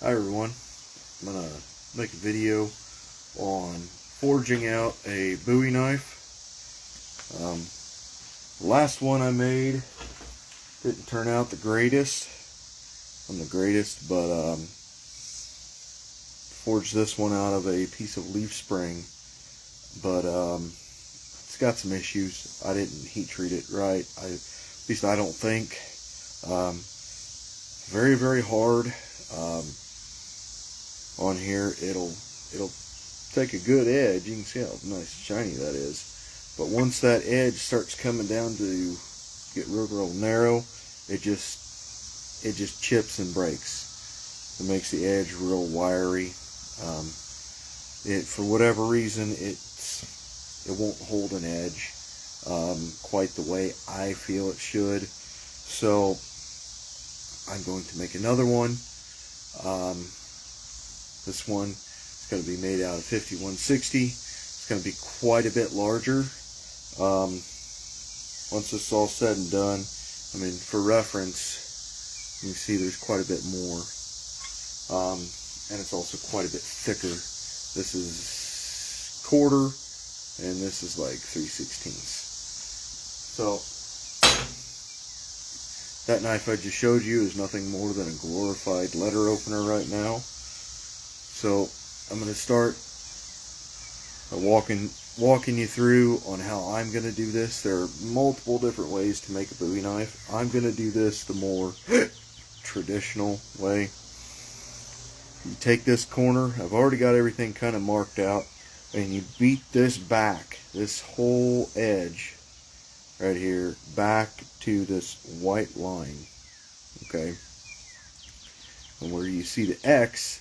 Hi everyone, I'm going to make a video on forging out a Bowie knife. The last one I made didn't turn out the greatest. But forged this one out of a piece of leaf spring. But it's got some issues. I didn't heat treat it right. At least I don't think. Very, very hard. On here, it'll take a good edge. You can see how nice shiny that is. But once that edge starts coming down to get real narrow, it just chips and breaks. It makes the edge real wiry. For whatever reason, it won't hold an edge quite the way I feel it should. So I'm going to make another one. This one is going to be made out of 5160. It's going to be quite a bit larger. Once this is all said and done, I mean, for reference, you can see there's quite a bit more. And it's also quite a bit thicker. This is quarter, and this is like 3/16. So that knife I just showed you is nothing more than a glorified letter opener right now. So I'm going to start walking you through on how I'm going to do this. There are multiple different ways to make a Bowie knife. I'm going to do this the more traditional way. You take this corner, I've already got everything kind of marked out, and you beat this back, this whole edge right here, back to this white line, okay? And where you see the X,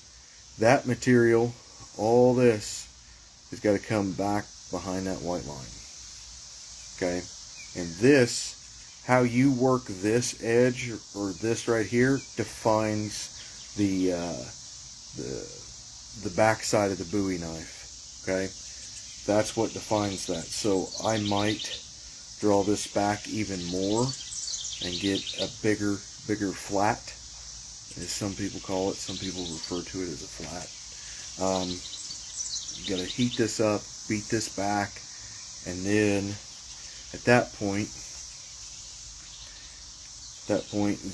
that material, all this, has got to come back behind that white line, okay? And this, how you work this edge, or this right here, defines the back side of the Bowie knife, okay? That's what defines that. So I might draw this back even more and get a bigger flat, as some people call it. Some people refer to it as a flat. You gotta heat this up, beat this back, and then at that point,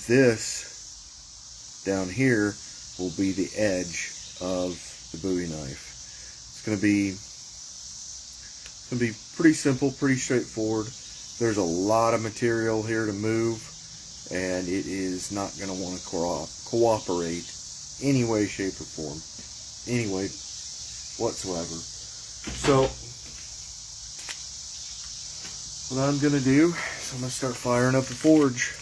this down here will be the edge of the Bowie knife. It's gonna be pretty simple, pretty straightforward. There's a lot of material here to move, and it is not going to want to cooperate any way, shape, or form. Any way whatsoever. So, what I'm going to do is I'm going to start firing up the forge.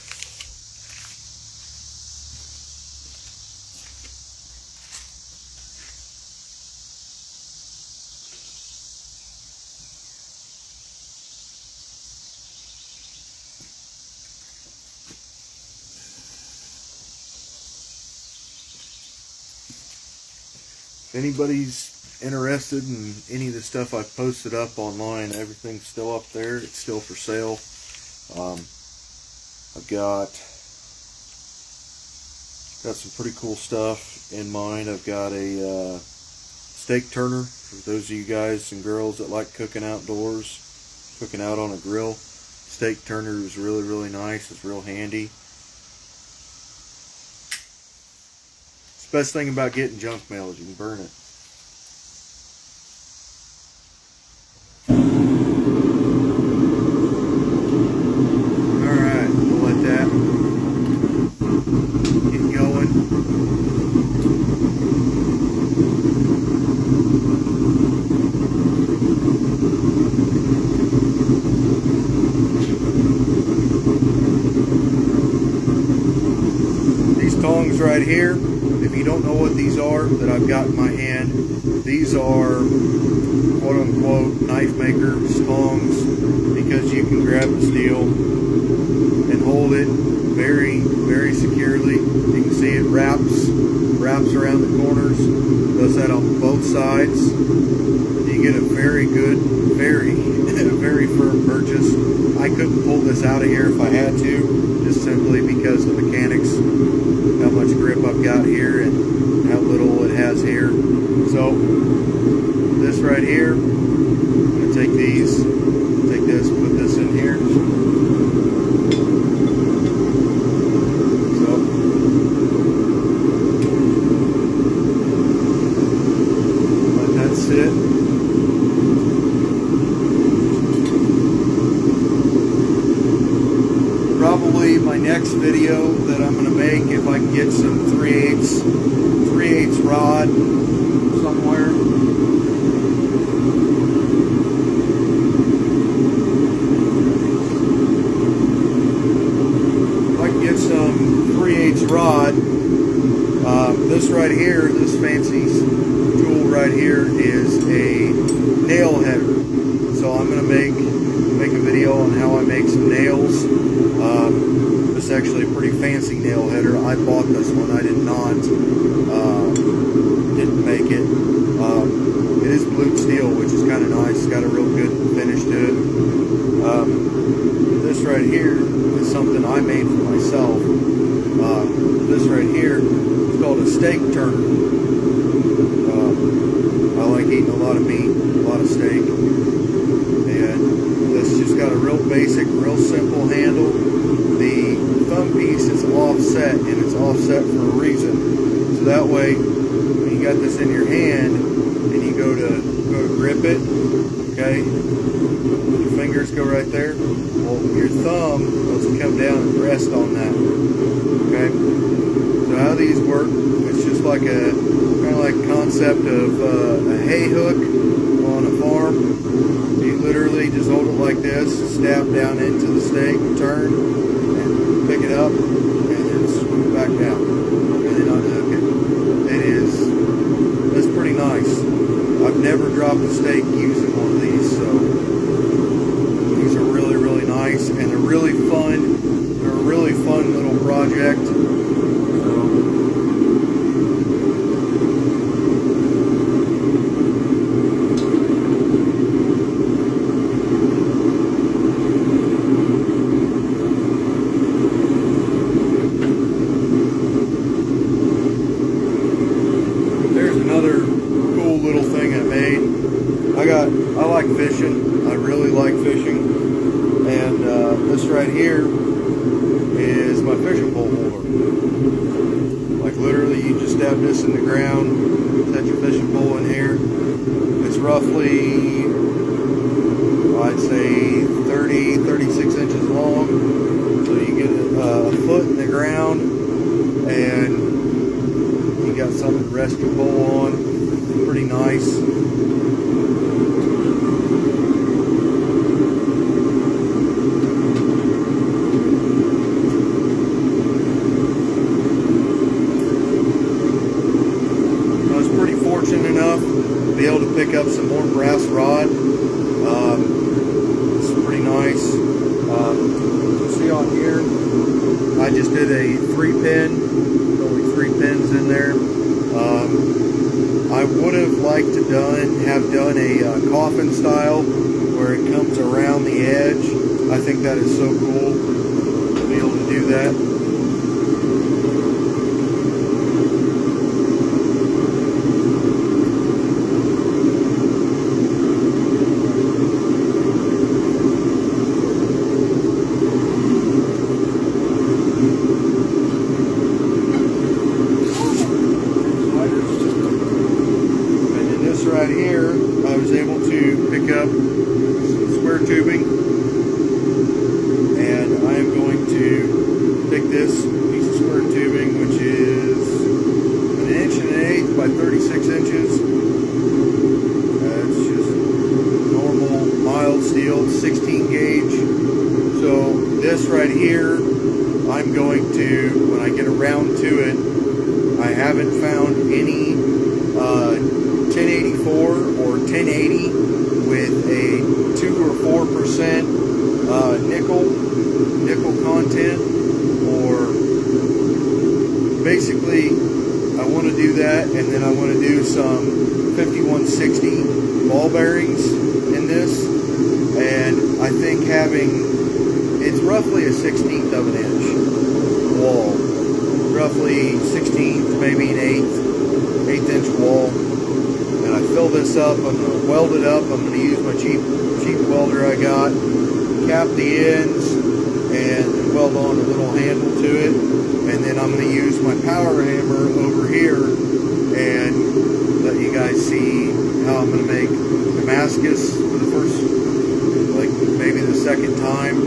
If anybody's interested in any of the stuff I've posted up online, everything's still up there. It's still for sale. I've got some pretty cool stuff in mind. I've got a steak turner for those of you guys and girls that like cooking outdoors, cooking out on a grill. Steak turner is really nice. It's real handy. The best thing about getting junk mail is you can burn it. Alright, we'll let that get going. These tongs right here, if you don't know what these are that I've got in my hand, these are quote-unquote knife maker tongs, because you can grab the steel and hold it very securely. You can see it wraps around the corners, does that on both sides. You get a very good, very firm purchase. I couldn't pull this out of here if I had to, just simply because the mechanics, how much grip I've got here and how has here. So this right here, I'm going to take this, put this in here. So let that sit. Probably my next video that I'm going to make, if I can get some 3/8 rod somewhere. If I can get some 3/8 rod, this right here, this fancy tool right here is a nail header. So I'm going to make a video on how I make some nails. This is actually a pretty fancy nail header. I bought this one. I did not. Didn't make it. It is blued steel, which is kind of nice. It's got a real good finish to it. This right here is something I made for myself. This right here is called a steak turner. I like eating a lot of meat, a lot of steak. And this just got a real basic, real simple handle. The thumb piece is offset, and it's offset for a reason. So that way, when you got this in your hand and you go to grip it, okay, your fingers go right there. Well, your thumb goes to come down and rest on that. Okay. So how these work? It's just like a kind of like concept of a hay hook on a farm. You literally just hold it like this, stab down into the steak, turn, and pick it up, and then swing it back down, and then unhook it. That's pretty nice. I've never dropped a steak using one of these, so these are really, really nice, and they're really fun. They're a really fun little project. I like fishing. I really like fishing, and this right here is my fishing pole holder. Like literally, you just stab this in the ground, set your fishing pole in here. It's roughly, I'd say 36 inches long. So you get a foot in the ground, and you got something to rest your pole on. Pretty nice. Enough to be able to pick up some more brass rod. It's pretty nice. You see on here, I just did a 3-pin, only 3 pins in there. I would have liked to have done a coffin style where it comes around the edge. I think that is so cool to be able to do that. Right here, I was able to pick up some square tubing, and I am going to pick this piece of square tubing, which is 1.125 by 36 inches. It's just normal mild steel, 16 gauge. So this right here, I'm going to, when I get around to it, I haven't found any 1084 or 1080 with a 2 or 4% nickel content, or basically I want to do that, and then I want to do some 5160 ball bearings in this, and I think it's roughly a 1/16 of an inch wall, roughly 1/16, maybe an eighth 1/8" wall. And I fill this up, I'm going to weld it up. I'm going to use my cheap welder I got, cap the ends, and weld on a little handle to it. And then I'm going to use my power hammer over here and let you guys see how I'm going to make Damascus for the first, like maybe the second time.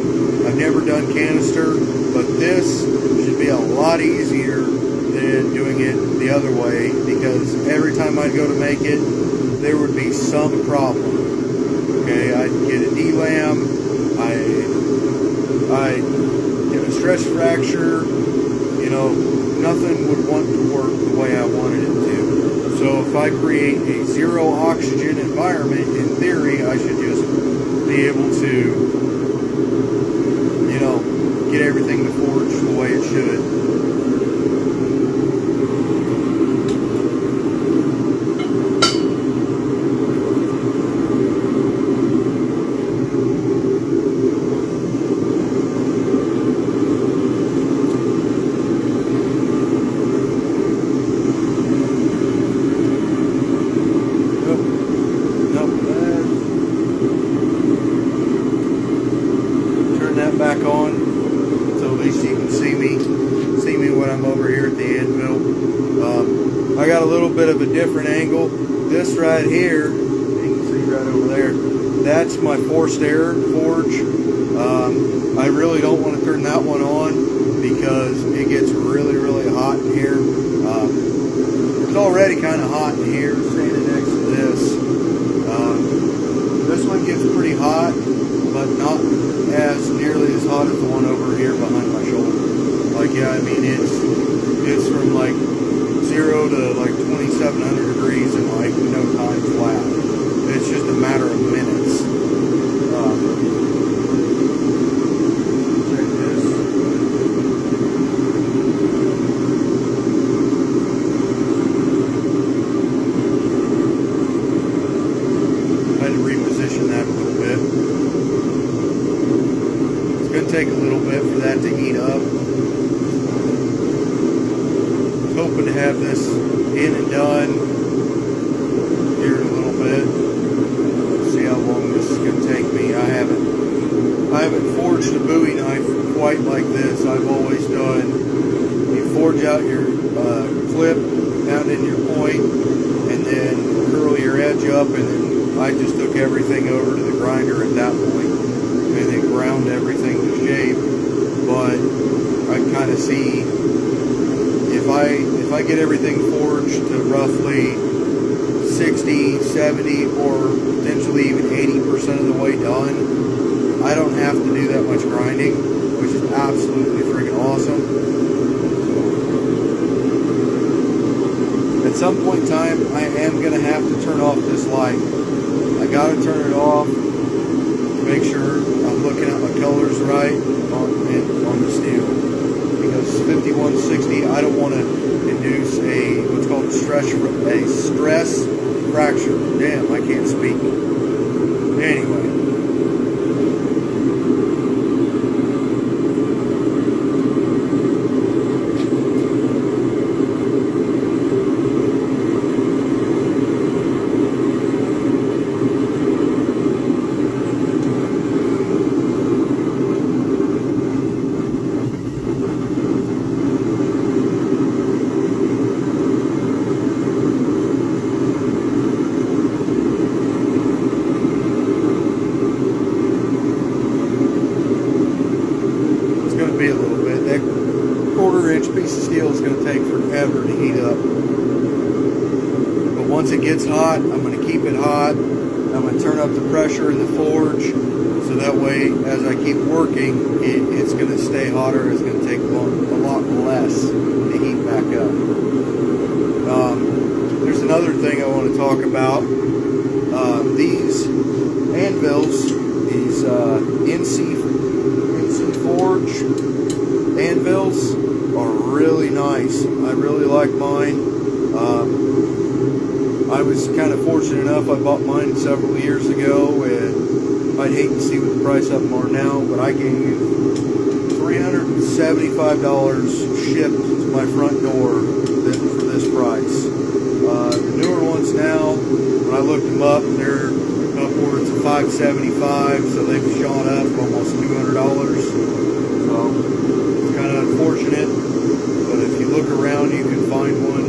I've never done canister, but this should be a lot easier than doing it the other way, because every time I'd go to make it, there would be some problem. Okay, I'd get a D-lam, I'd get a stress fracture, you know, nothing would want to work the way I wanted it to. So if I create a zero oxygen environment, in theory, I should just be able to, you know, get everything to forge the way it should. Back on, so at least you can see me when I'm over here at the anvil. I got a little bit of a different angle. This right here, you can see right over there, that's my forced air forge. I really don't want to turn that one on because it gets really hot in here. It's already kind of hot in here standing next to this. This one gets pretty hot, but not as nearly as hot as the one over here behind my shoulder. Like, yeah, I mean, it's from like 0 to like 2,700 degrees in like no time flat. It's just a matter of minutes. Check this. I had to reposition that a little bit. It's going to take a little bit for that to heat up. I was hoping to have this in and done here in a little bit. Let's see how long this is going to take me. I haven't forged a Bowie knife quite like this. I've always done, you forge out your clip down in your point and then curl your edge up, and then I just took everything over to the grinder at that point and then ground everything to shape. But I kind of see if I get everything forged to roughly 60, 70, or potentially even 80% of the way done, I don't have to do that much grinding, which is absolutely freaking awesome. At some point in time, I am going to have to turn off this light. I got to turn it off to make sure I'm looking at my colors right on the steel. Because 5160, I don't want to induce what's called a stress fracture. Damn, I can't speak. Anyway. Be a little bit. That 1/4 inch piece of steel is going to take forever to heat up. But once it gets hot, I'm going to keep it hot. I'm going to turn up the pressure in the forge, so that way, as I keep working, it's going to stay hotter. It's going to take a lot less to heat back up. There's another thing I want to talk about. These anvils, these NC Forge anvils are really nice. I really like mine. I was kind of fortunate enough, I bought mine several years ago, and I'd hate to see what the price of them are now, but I gave $375 shipped to my front door for this price. The newer ones now, when I looked them up, they're upwards of $575, so they've shot up almost $200. So it's kind of unfortunate, but if you look around, you can find one.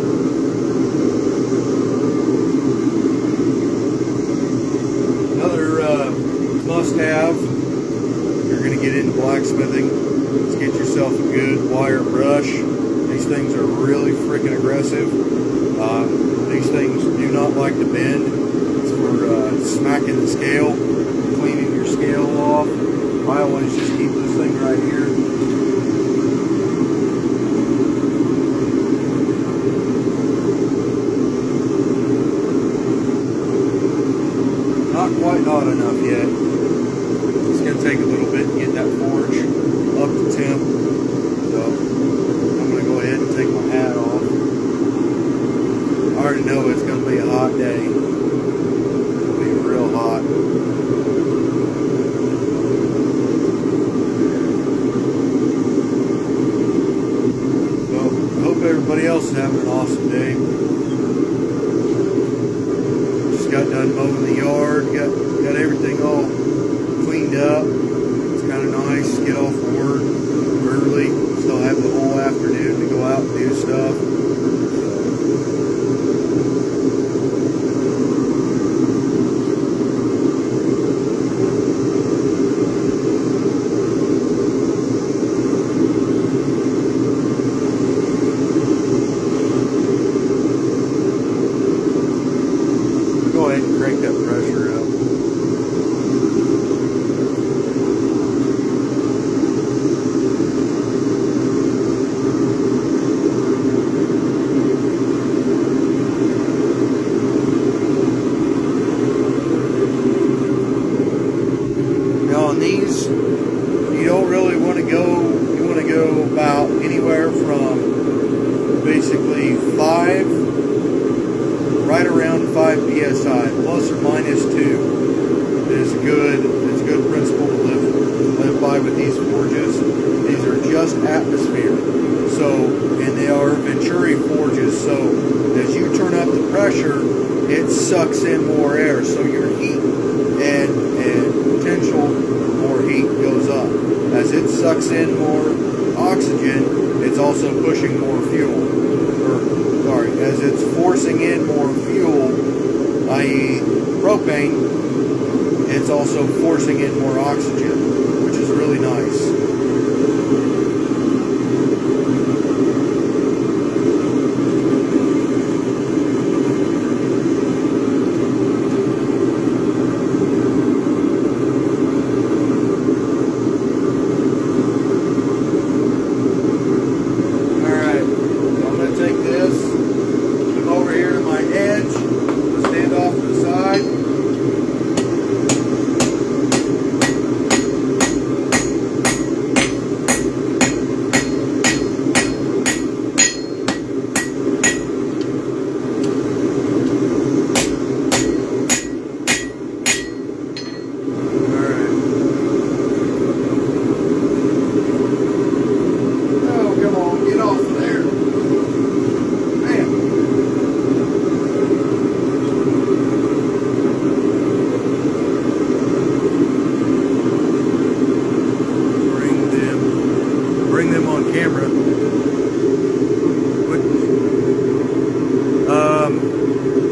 Another must-have, you're going to get into blacksmithing, is get yourself a good wire brush. These things are really freaking aggressive. These things do not like to bend. It's for smacking the scale, cleaning your scale off. I always just keep this thing right here. Not quite hot enough yet. It's going to take a little bit to get that forge up to temp. So I'm going to go ahead and take my hat off. I already know it's going to be a hot day. It'll be real hot. So I hope everybody else is having an awesome day. Just got done mowing the yard, got everything all cleaned up. It's kind of nice to get off of work early. Still have the whole afternoon to go out and do stuff. Go ahead and crank that pressure up. Now on these, you don't really want to go, you want to go about anywhere from basically 5, right around 5 psi, plus or minus 2 is a good principle to live by with these forges. These are just atmosphere, so, and they are Venturi forges, so as you turn up the pressure, it sucks in more air, so your heat and potential for more heat goes up. As it sucks in more oxygen, it's also pushing more fuel. As it's forcing in more fuel, i.e. propane, it's also forcing in more oxygen, which is really nice.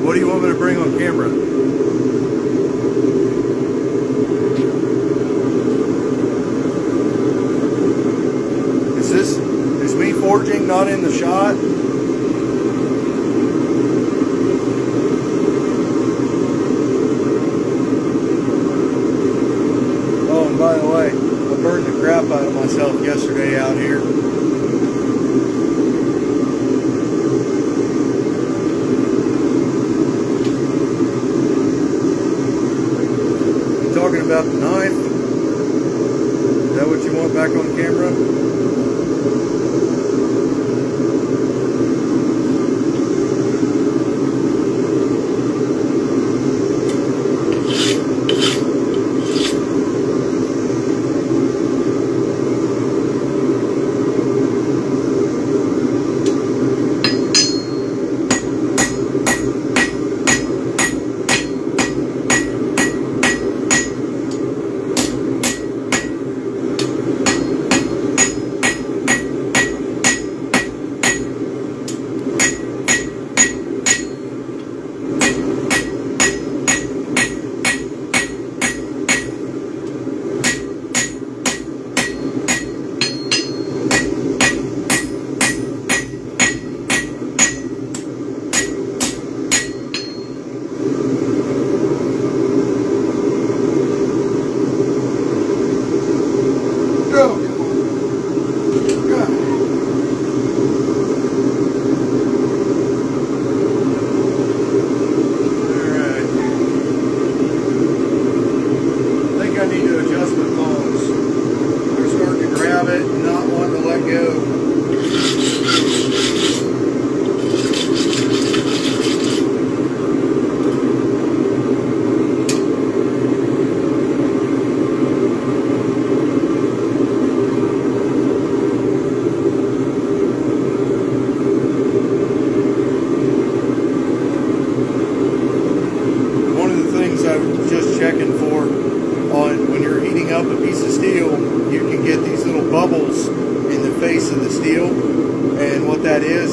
What do you want me to bring on camera? Is me forging not in the shot? Oh, and by the way, I burned the crap out of myself yesterday out here. Talking about the knife. Is that what you want back on camera?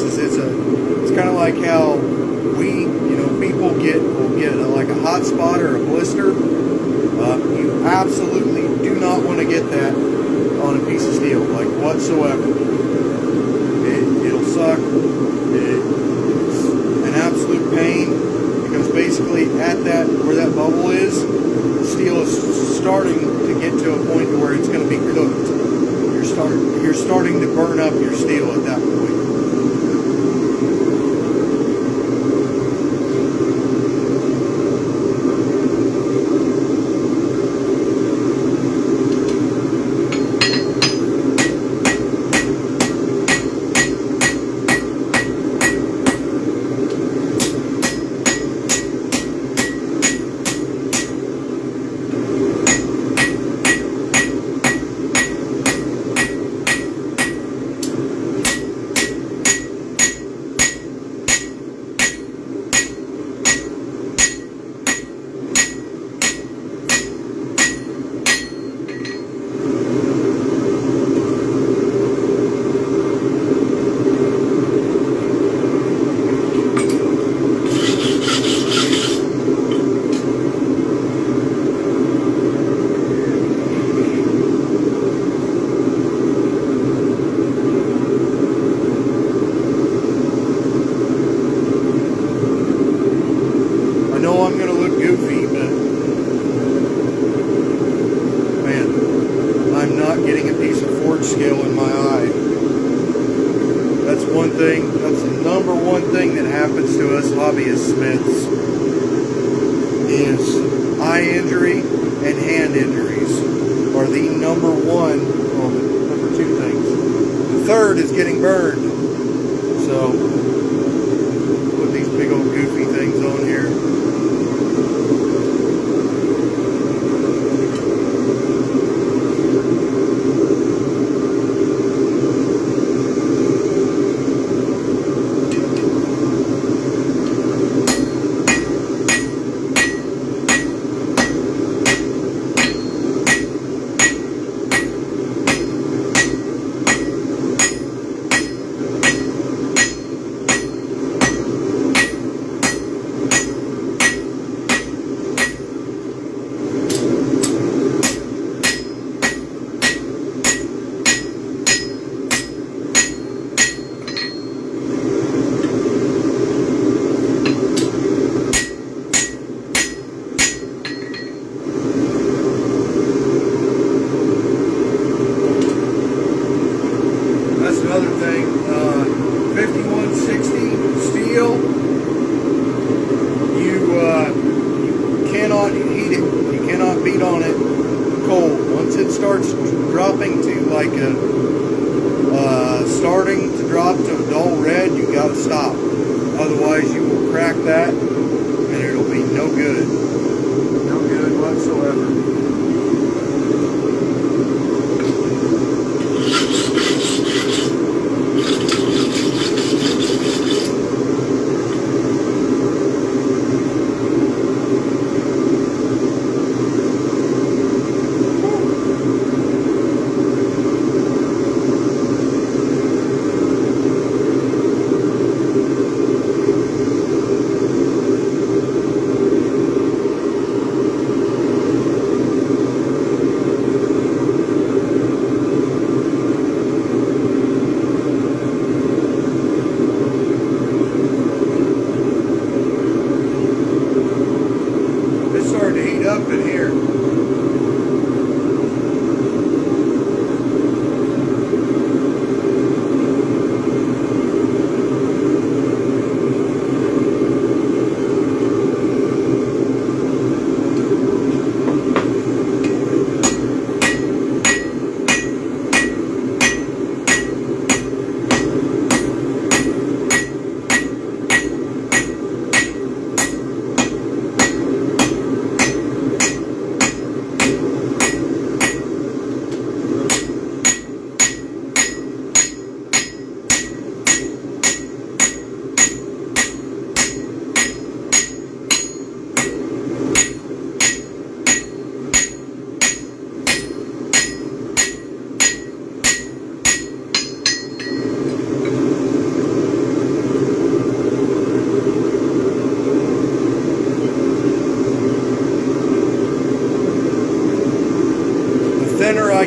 is it's kind of like how people will get like a hot spot or a blister. You absolutely do not want to get that on a piece of steel, like whatsoever. It'll suck. It's an absolute pain, because basically at that where that bubble is, the steel is starting to get to a point where it's going to be cooked. You're starting to burn up your steel at that point. That's the number one thing that happens to us hobbyist smiths, is eye injury and hand injuries are the number two things. The third is getting burned. So put these big old goofy things on here. Another thing, 5160 steel, you cannot heat it, you cannot beat on it cold. Once it starts dropping to like starting to drop to a dull red, you gotta stop. Otherwise you will crack that and it'll be no good. No good whatsoever.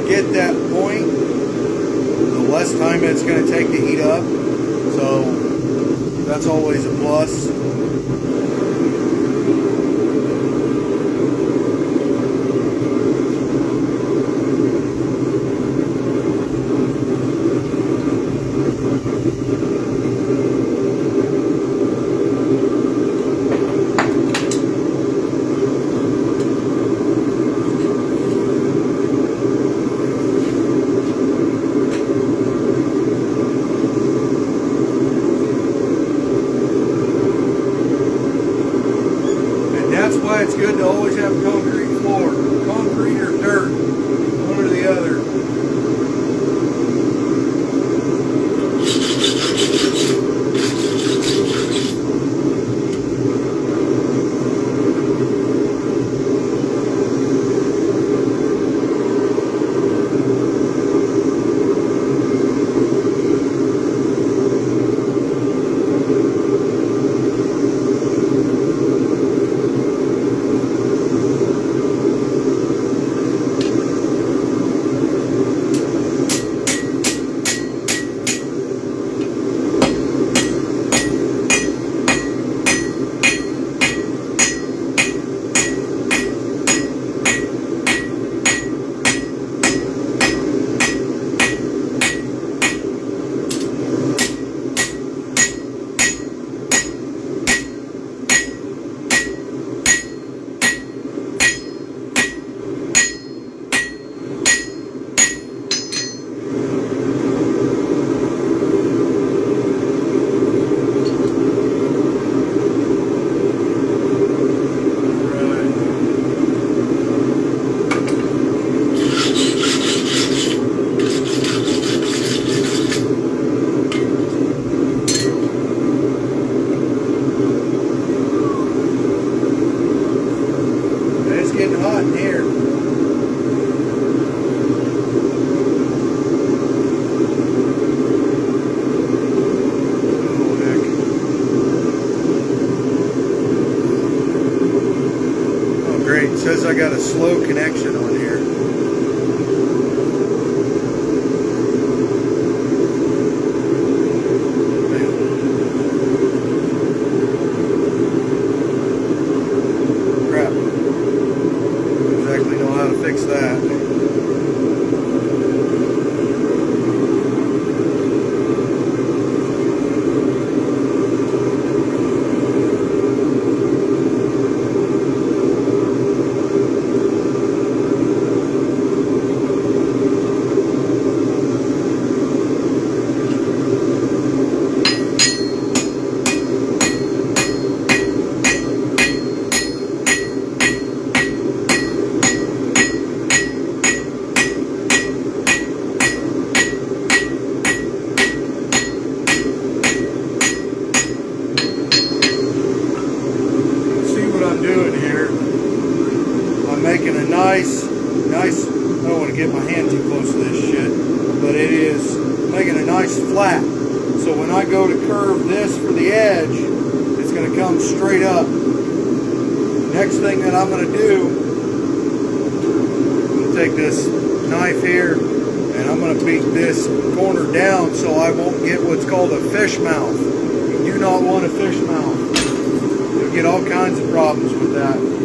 get that point, the less time it's going to take to heat up. So that's always a plus. That's why it's good to always have concrete floor. Concrete or dirt, one or the other. Getting hot in here. Oh, heck. Oh, great. It says I got a slow connection on here. Fix that. Making a nice, I don't want to get my hand too close to this shit, but it is making a nice flat. So when I go to curve this for the edge, it's going to come straight up. Next thing that I'm going to do, I'm going to take this knife here and I'm going to beat this corner down so I won't get what's called a fish mouth. You do not want a fish mouth. You'll get all kinds of problems with that.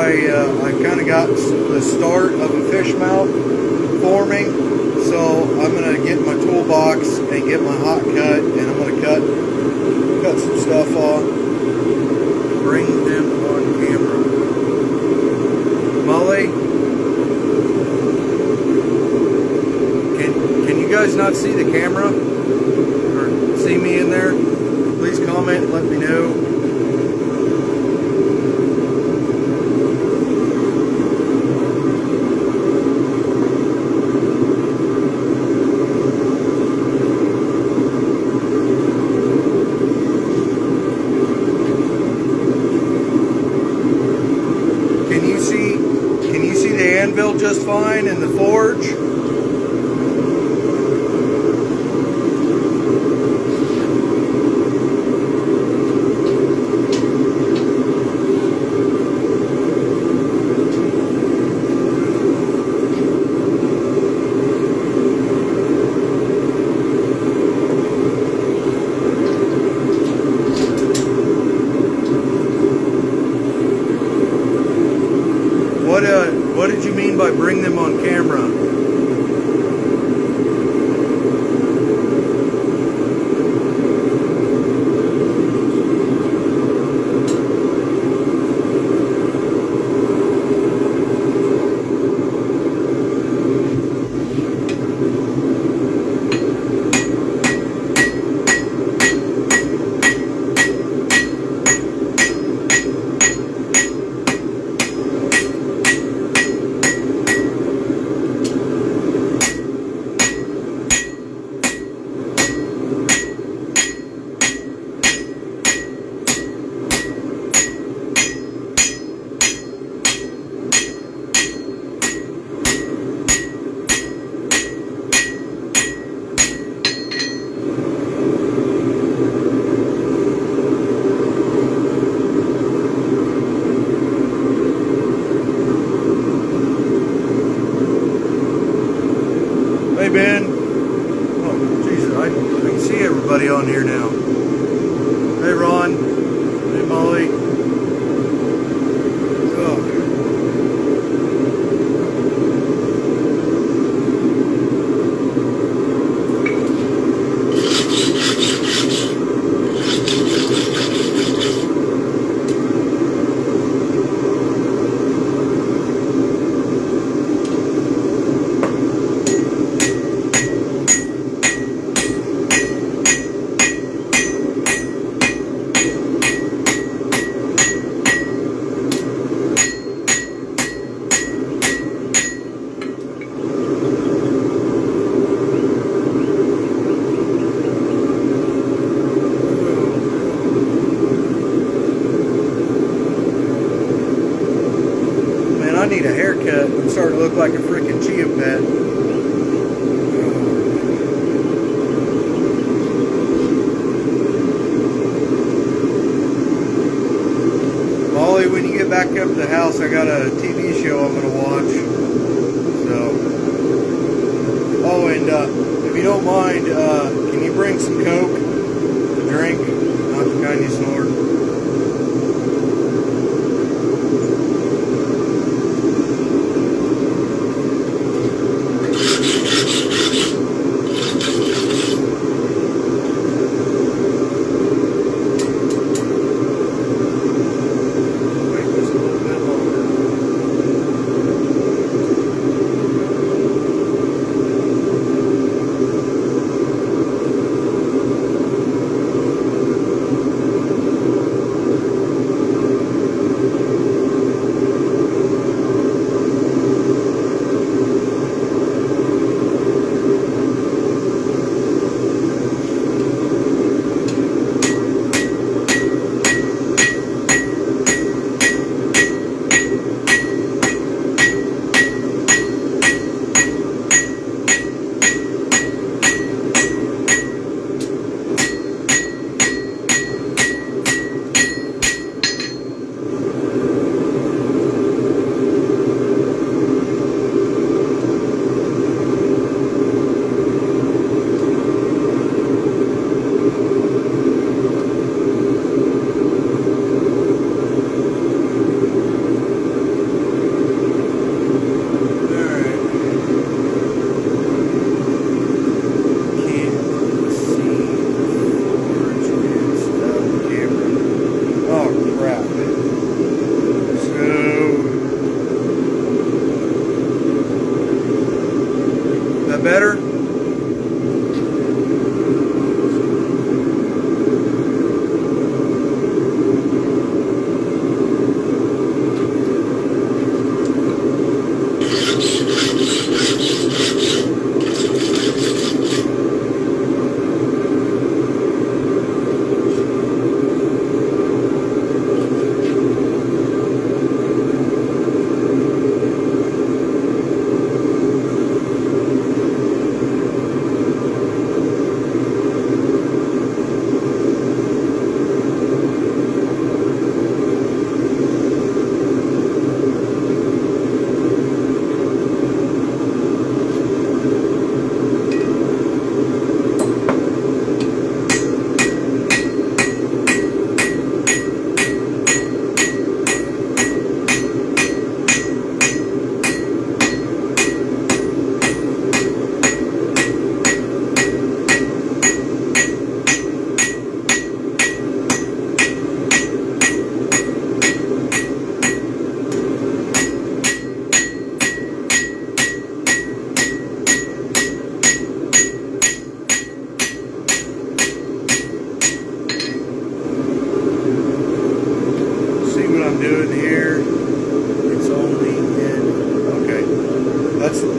I kind of got the start of a fish mouth forming. So I'm going to get my toolbox and get my hot cut, and I'm going to cut some stuff off. Bring them on camera. Molly, can you guys not see the camera or see me in there? Please comment and let me know. Can you see the anvil just fine in the forge? What did you mean by bring them on camera? Hey Ben. Oh Jesus, I can see everybody on here now. Hey Ron. Hey Molly. Oh. I need a haircut. I'm starting to look like a freaking chia pet. Molly, when you get back up to the house, I got a TV show I'm going to watch. So, oh, and if you don't mind, can you bring some Coke to drink? Not the kind you snort.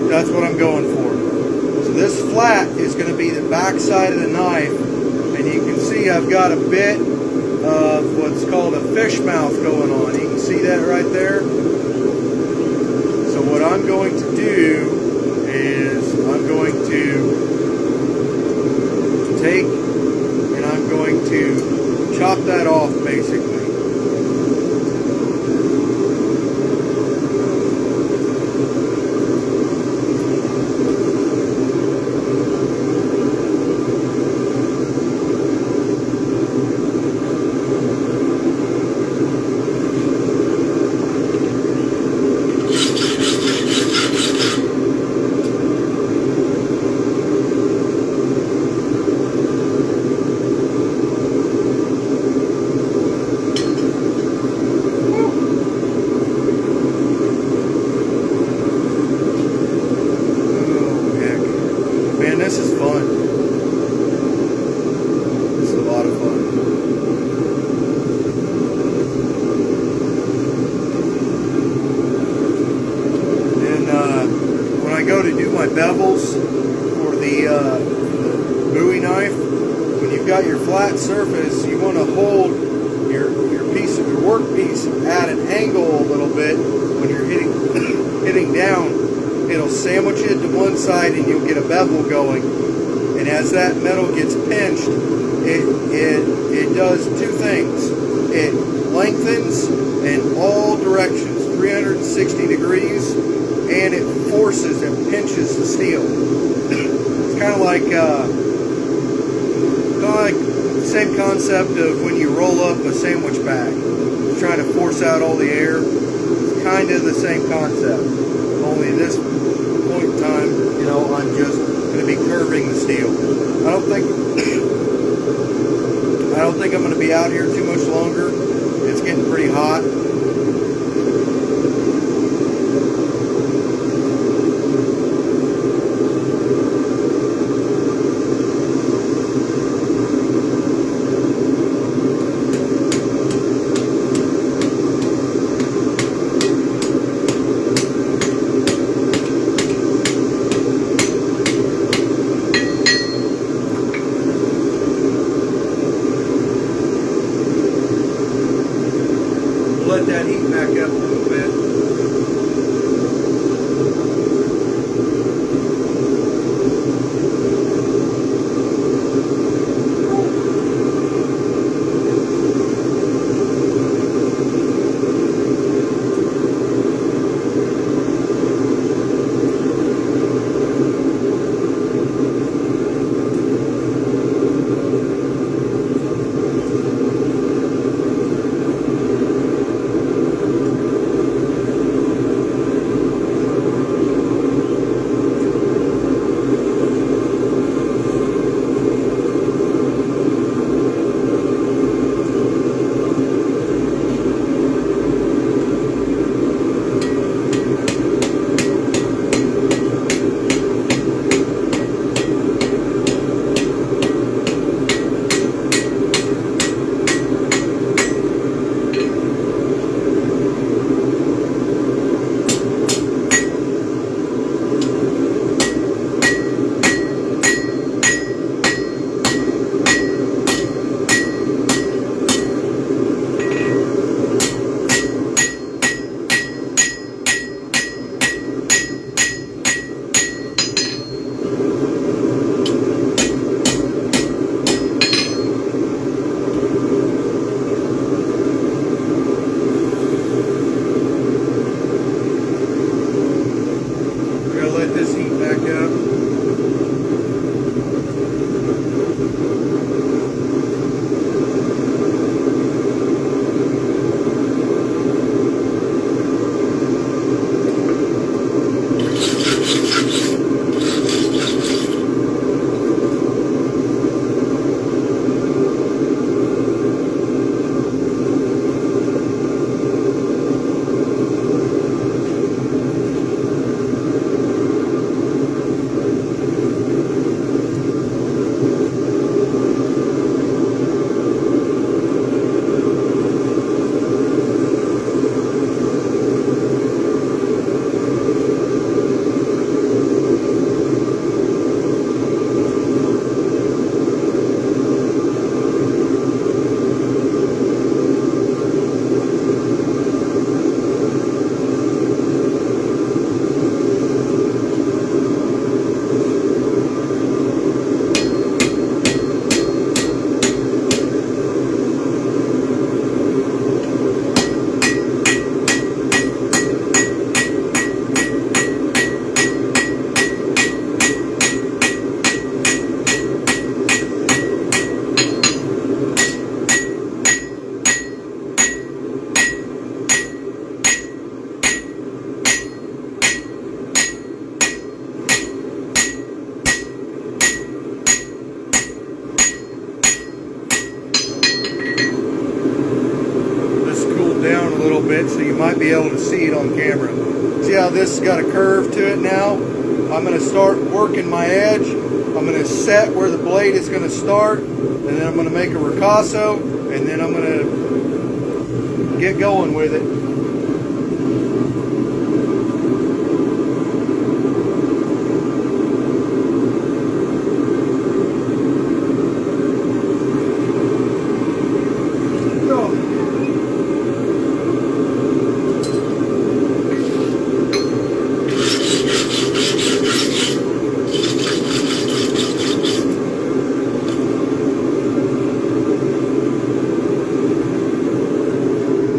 That's what I'm going for. So this flat is going to be the back side of the knife, and you can see I've got a bit of what's called a fish mouth going on. You can see that right there. So what I'm going to do is I'm going to take and I'm going to chop that off basically. This is fun. This is a lot of fun. And when I go to do my bevels for the Bowie knife, when you've got your flat surface, you want to hold your piece of your work piece at an angle a little bit when you're hitting down. It'll sandwich it to one side and you'll get a bevel going. And as that metal gets pinched, it does two things. It lengthens in all directions, 360 degrees, and it forces and pinches the steel. It's kind of like the same concept of when you roll up a sandwich bag, trying to force out all the air. It's kind of the same concept. Only this point in time, you know, I'm just going to be curving the steel. I don't think I'm going to be out here too much longer. It's getting pretty hot. might be able to see it on camera. See how this has got a curve to it now? I'm going to start working my edge. I'm going to set where the blade is going to start, and then I'm going to make a ricasso, and then I'm going to get going with it.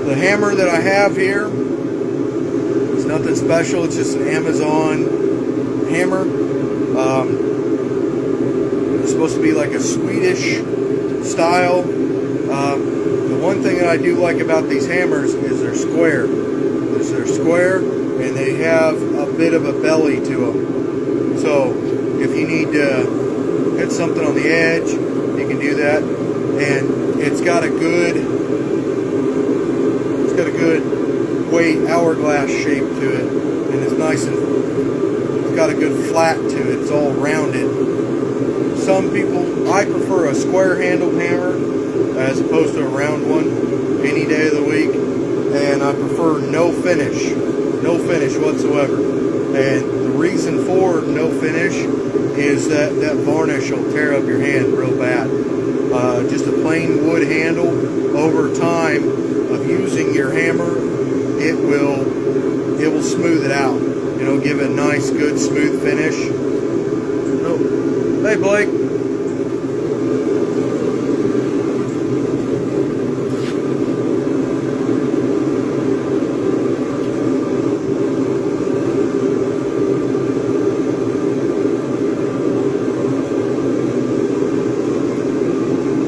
The hammer that I have here, it's nothing special. It's just an Amazon hammer. It's supposed to be like a Swedish style. The one thing that I do like about these hammers is they're square. They're square, and they have a bit of a belly to them. So if you need to hit something on the edge, you can do that. And it's got a good weight hourglass shape to it, and it's nice, and it's got a good flat to it. It's all rounded. Some people, I prefer a square handled hammer as opposed to a round one any day of the week, and I prefer no finish whatsoever. And the reason for no finish is that varnish will tear up your hand real bad. Just a plain wood handle, over time of using your hammer, it will smooth it out. You know, give it a nice, good, smooth finish. Oh, hey Blake.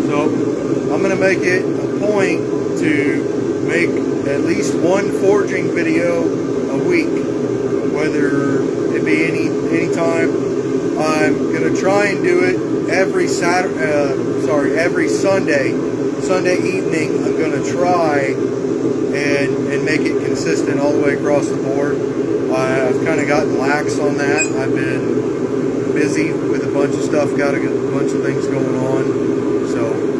So I'm going to make it a point to make at least one forging video a week, whether it be any time. I'm gonna try and do it every Sunday evening. I'm gonna try and make it consistent all the way across the board. I've kind of gotten lax on that. I've been busy with a bunch of stuff, got a bunch of things going on, so.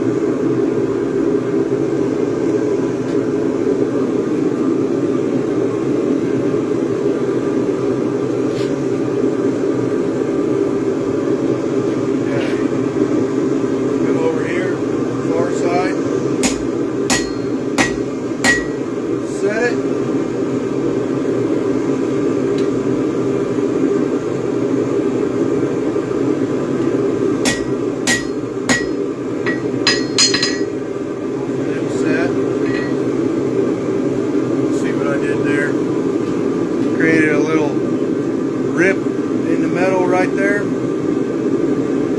Created a little rip in the metal right there.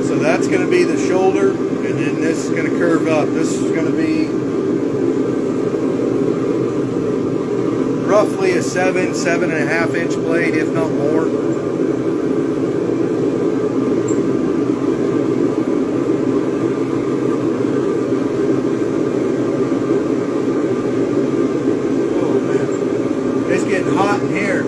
So that's going to be the shoulder, and then this is going to curve up. This is going to be roughly a 7.5 inch blade, if not more. Oh man, it's getting hot in here.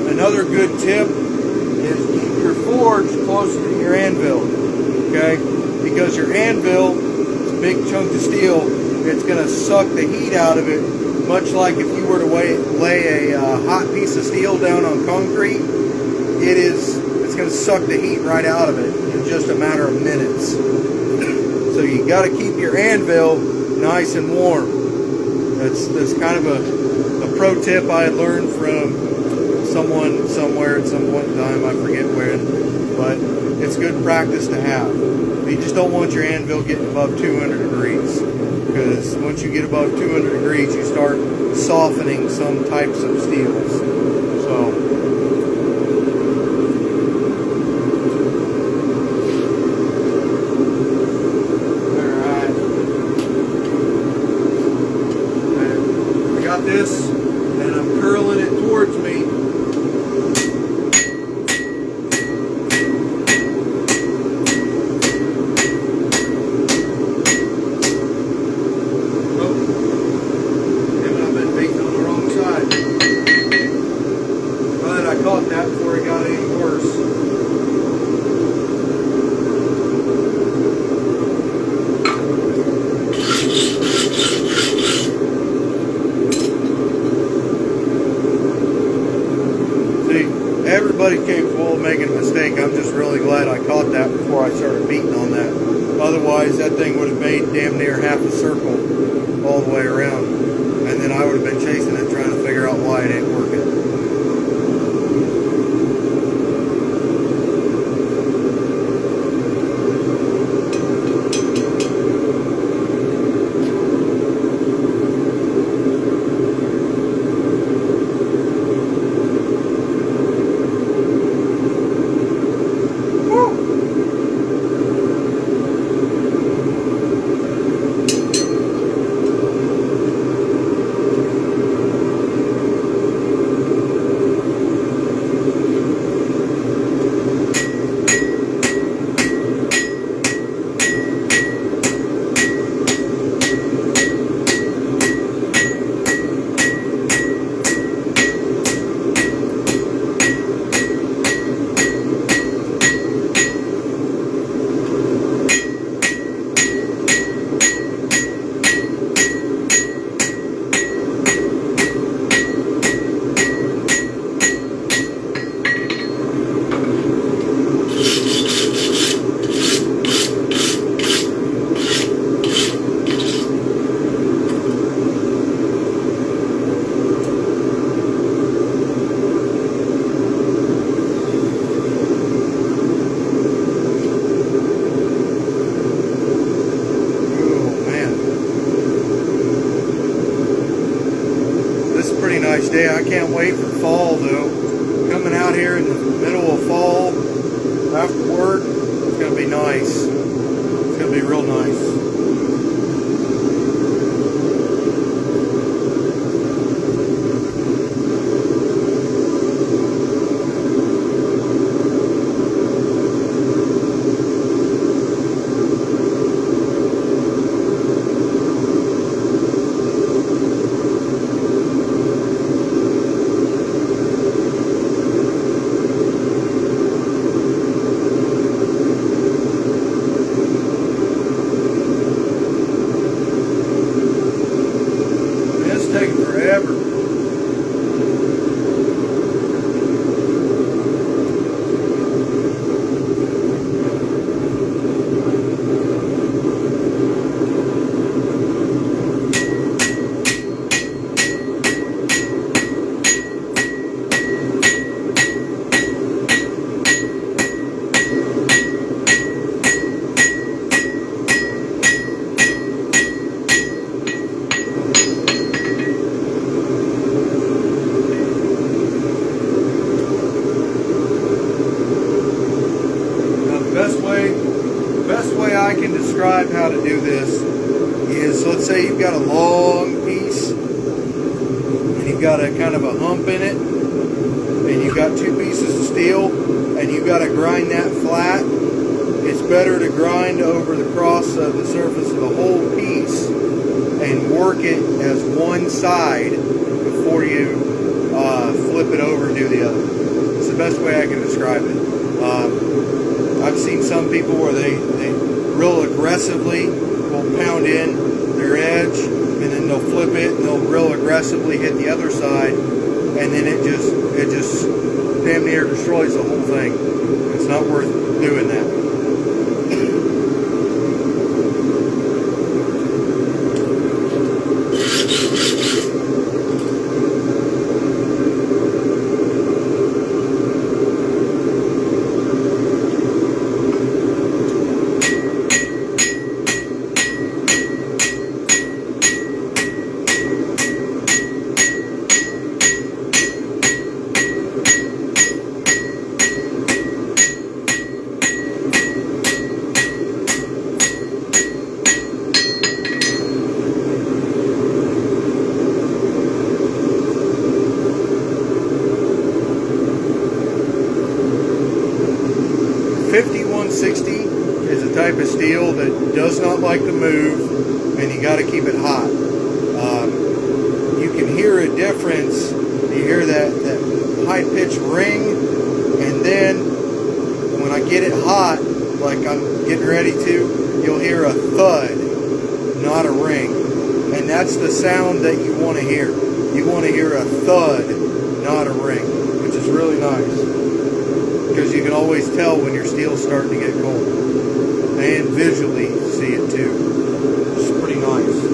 Another good tip is keep your forge closer to your anvil, okay? Because your anvil, it's a big chunk of steel, it's going to suck the heat out of it, much like if you were to lay a hot piece of steel down on concrete. It's going to suck the heat right out of it in just a matter of minutes. So you got to keep your anvil nice and warm. That's kind of a pro tip I had learned from someone somewhere at some point in time, I forget when, but it's good practice to have. You just don't want your anvil getting above 200 degrees, because once you get above 200 degrees, you start softening some types of steels. So curling it towards me. Caught that before it got any worse. See, everybody's capable of making a mistake. I'm just really glad I caught that before I started beating on that. Otherwise, that thing would have made damn near half a circle all the way around. And then I would have been chasing it trying to figure out why it ain't working. Nice day. I can't wait for fall though. Coming out here in the middle of fall after work, it's going to be nice. It's going to be real nice. Taking forever. The best way I can describe how to do this is, let's say you've got a long piece and you've got a kind of a hump in it, and you've got two pieces of steel and you've got to grind that flat. It's better to grind over the cross of the surface of the whole piece and work it as one side before you flip it over and do the other. It's the best way I can describe it. I've seen some people where they real aggressively will pound in their edge, and then they'll flip it and they'll real aggressively hit the other side, and then it just damn near destroys the whole thing. It's not worth doing that. 160 is a type of steel that does not like to move, and you got to keep it hot. You can hear a difference. You hear that high-pitched ring, and then when I get it hot, like I'm getting ready to, you'll hear a thud, not a ring. And that's the sound that you want to hear. You want to hear a thud, not a ring, which is really nice, because you can always tell when your steel's starting to get cold, and visually see it too. It's pretty nice.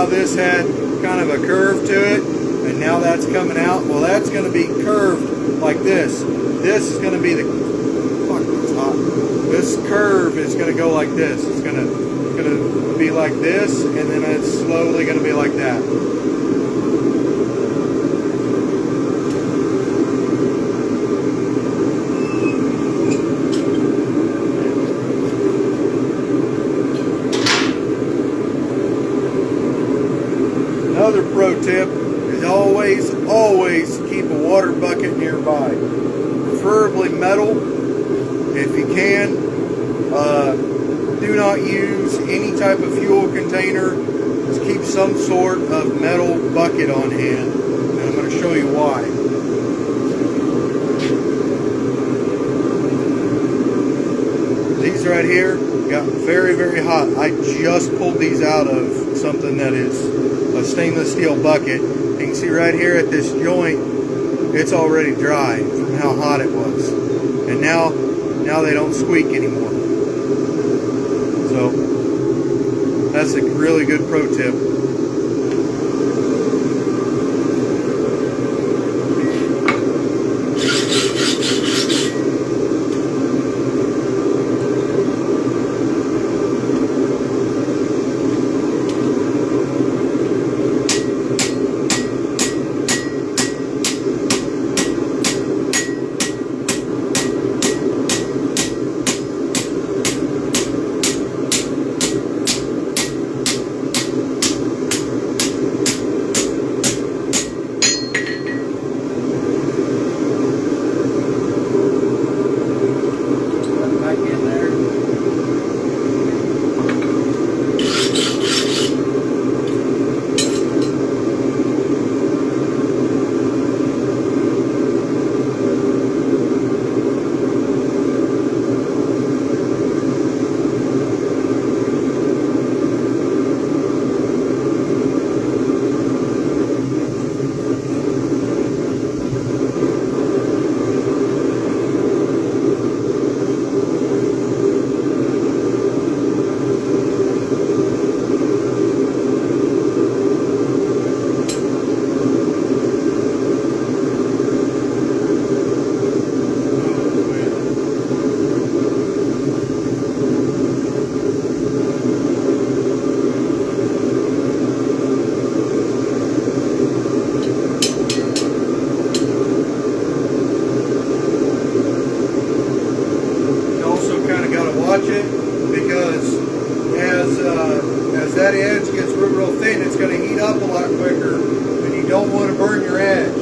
This had kind of a curve to it, and now that's coming out. Well, that's going to be curved like this. This is going to be the this curve is going to go like this. It's going to be like this, and then it's slowly going to be like that. Another pro tip is always keep a water bucket nearby, preferably metal if you can. Do not use any type of fuel container. Just keep some sort of metal bucket on hand, and I'm going to show you why. These right here got very, very hot. I just pulled these out of something that is a stainless steel bucket. You can see right here at this joint, it's already dry from how hot it was, and now they don't squeak anymore. So that's a really good pro tip. Watch it, because as that edge gets real thin, it's going to heat up a lot quicker, and you don't want to burn your edge.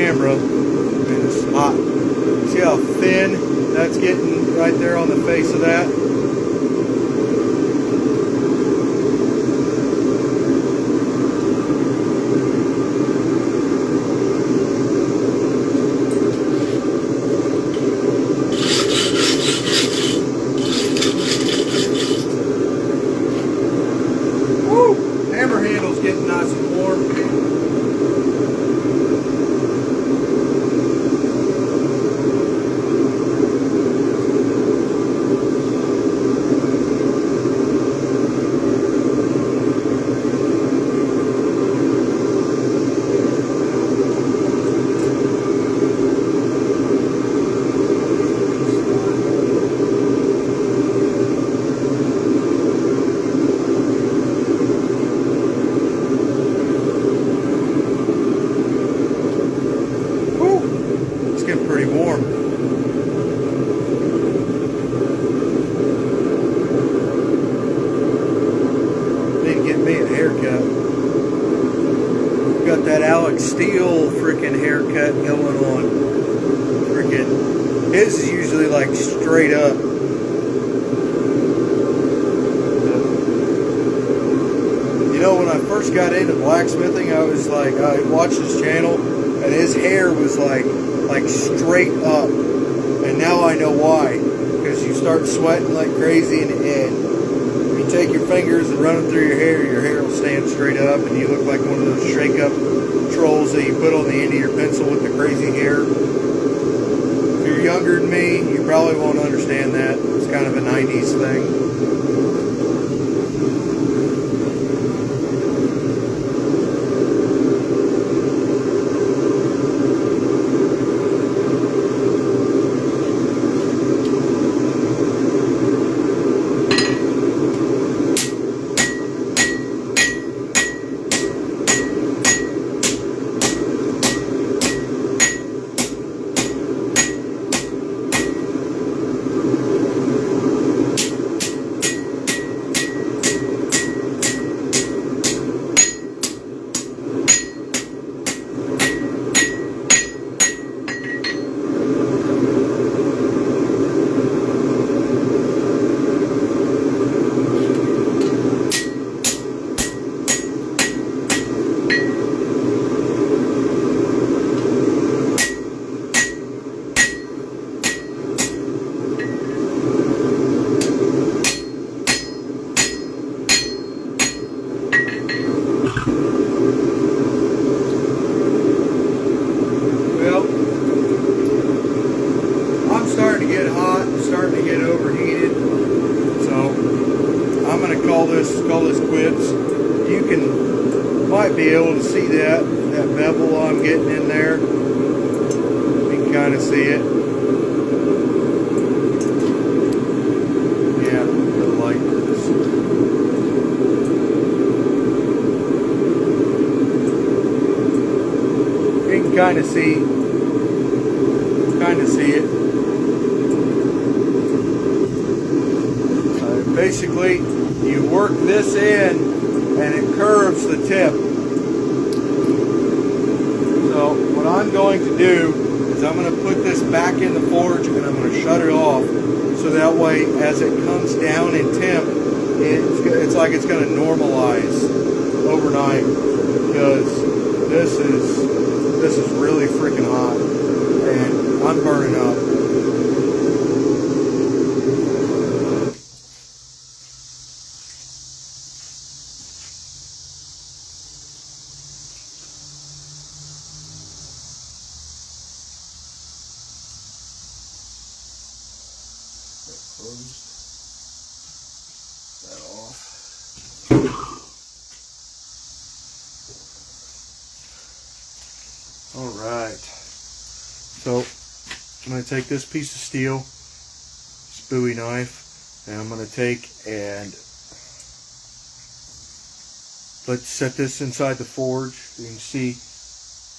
camera, and it's hot. See how thin that's getting right there on the face of that? Woo! Hammer handle's getting nice and warm. Pretty warm. Need to get me a haircut. Got that Alex Steele freaking haircut going on. Freaking, his is usually like straight up. You know, when I first got into blacksmithing, I was like, I watched his channel, and his hair was like straight up, and now I know why, because you start sweating like crazy, and you take your fingers and run them through your hair will stand straight up, and you look like one of those shake up trolls that you put on the end of your pencil with the crazy hair. If you're younger than me, you probably won't understand that. It's kind of a 90s thing. Starting to get overheated, so I'm going to call this quits. You might be able to see that bevel I'm getting in there. You can kind of see it. Yeah, the light. You can kind of see it. Basically, you work this in and it curves the tip. So what I'm going to do is I'm going to put this back in the forge and I'm going to shut it off, so that way as it comes down in temp, it's like it's going to normalize overnight, because this is really freaking hot and I'm burning up. Closed that off. All right, so I'm going to take this piece of steel, this Bowie knife, and I'm going to take and let's set this inside the forge. You can see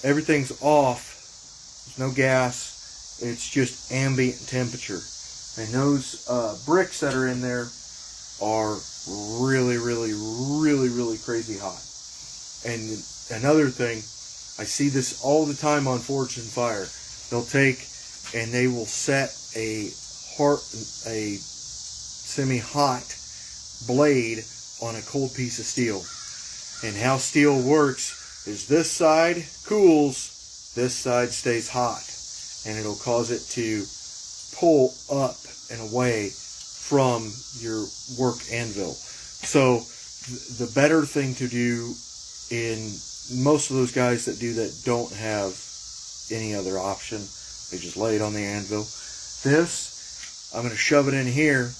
everything's off. There's no gas. It's just ambient temperature. And those bricks that are in there are really, really, really, really crazy hot. And another thing, I see this all the time on Forged in Fire. They'll take and they will set a semi-hot blade on a cold piece of steel. And how steel works is this side cools, this side stays hot. And it'll cause it to pull up and away from your work anvil. So the better thing to do, in most of those guys that do that don't have any other option, they just lay it on the anvil. This, I'm going to shove it in here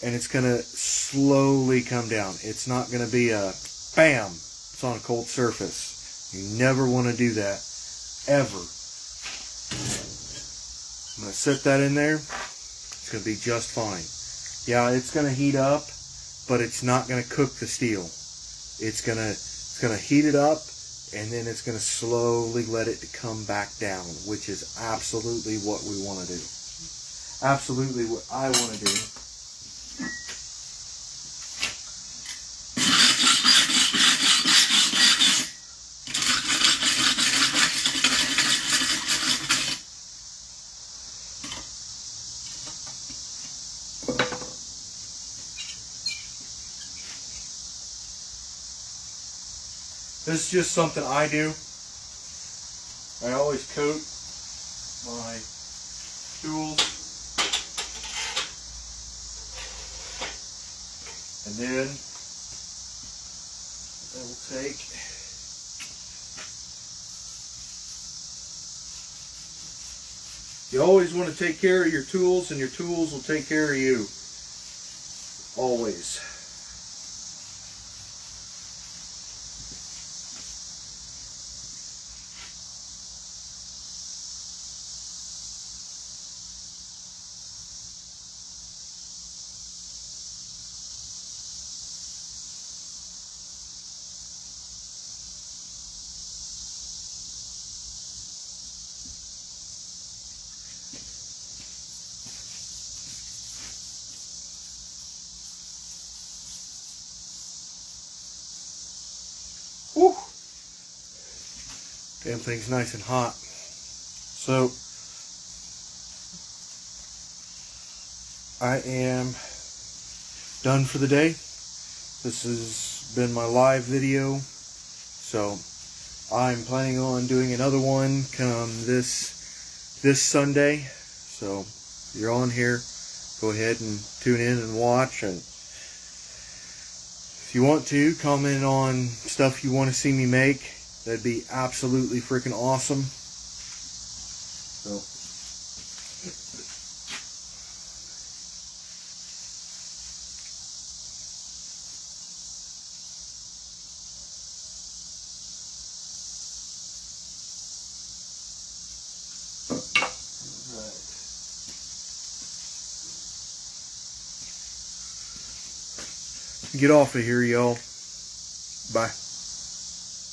and it's going to slowly come down. It's not going to be a bam, it's on a cold surface. You never want to do that, ever. I'm going to set that in there. It's going to be just fine. Yeah, it's going to heat up, but it's not going to cook the steel. It's going to heat it up, and then it's going to slowly let it come back down, which is absolutely what we want to do. Absolutely what I want to do. This is just something I do. I always coat my tools, and then I will take you always want to take care of your tools, and your tools will take care of you. Always. Whew. Damn thing's nice and hot. So I am done for the day. This has been my live video. So I'm planning on doing another one come this Sunday. So if you're on here, go ahead and tune in and watch. And if you want to, comment on stuff you want to see me make. That'd be absolutely freaking awesome. So, get off of here, y'all. Bye.